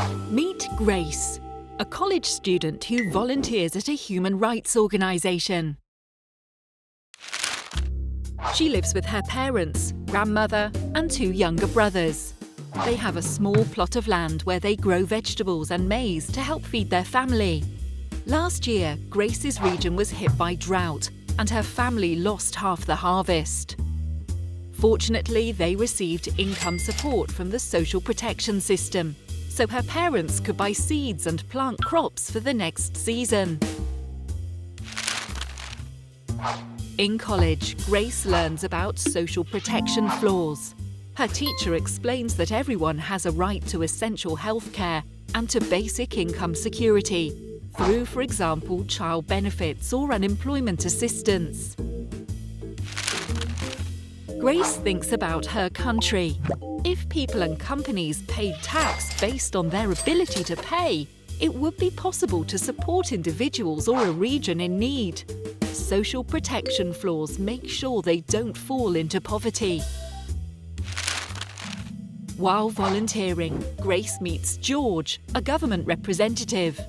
Meet Grace, a college student who volunteers at a human rights organisation. She lives with her parents, grandmother and 2 younger brothers. They have a small plot of land where they grow vegetables and maize to help feed their family. Last year, Grace's region was hit by drought and her family lost half the harvest. Fortunately, they received income support from the social protection system, so her parents could buy seeds and plant crops for the next season. In college, Grace learns about social protection flaws. Her teacher explains that everyone has a right to essential healthcare and to basic income security, through, for example, child benefits or unemployment assistance. Grace thinks about her country. If people and companies paid tax based on their ability to pay, it would be possible to support individuals or a region in need. Social protection flaws make sure they don't fall into poverty. While volunteering, Grace meets George, a government representative.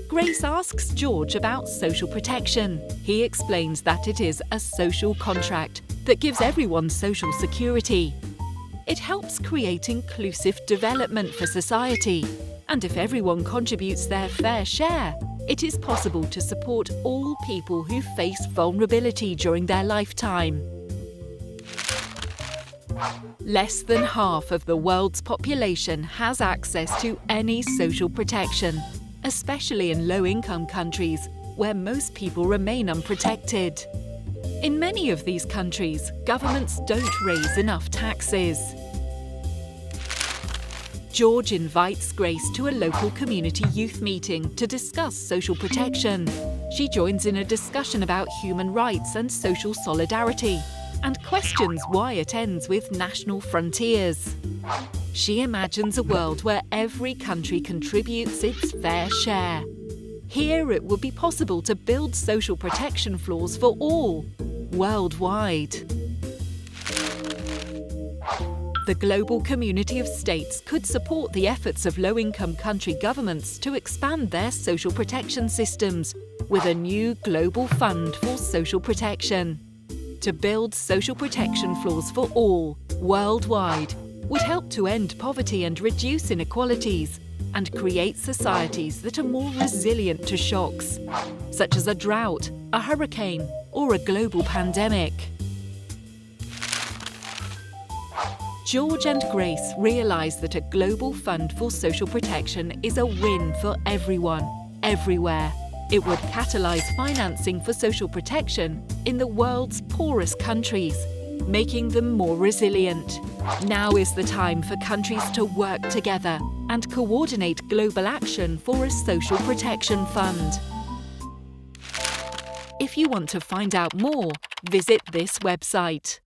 Grace asks George about social protection. He explains that it is a social contract that gives everyone social security. It helps create inclusive development for society, and if everyone contributes their fair share, it is possible to support all people who face vulnerability during their lifetime. Less than half of the world's population has access to any social protection, especially in low-income countries where most people remain unprotected. In many of these countries, governments don't raise enough taxes. George invites Grace to a local community youth meeting to discuss social protection. She joins in a discussion about human rights and social solidarity, and questions why it ends with national frontiers. She imagines a world where every country contributes its fair share. Here it would be possible to build social protection floors for all, worldwide. The global community of states could support the efforts of low-income country governments to expand their social protection systems with a new global fund for social protection. To build social protection floors for all, worldwide, would help to end poverty and reduce inequalities, and create societies that are more resilient to shocks, such as a drought, a hurricane, or a global pandemic. George and Grace realise that a global fund for social protection is a win for everyone, everywhere. It would catalyse financing for social protection in the world's poorest countries, making them more resilient. Now is the time for countries to work together and coordinate global action for a social protection fund. If you want to find out more, visit this website.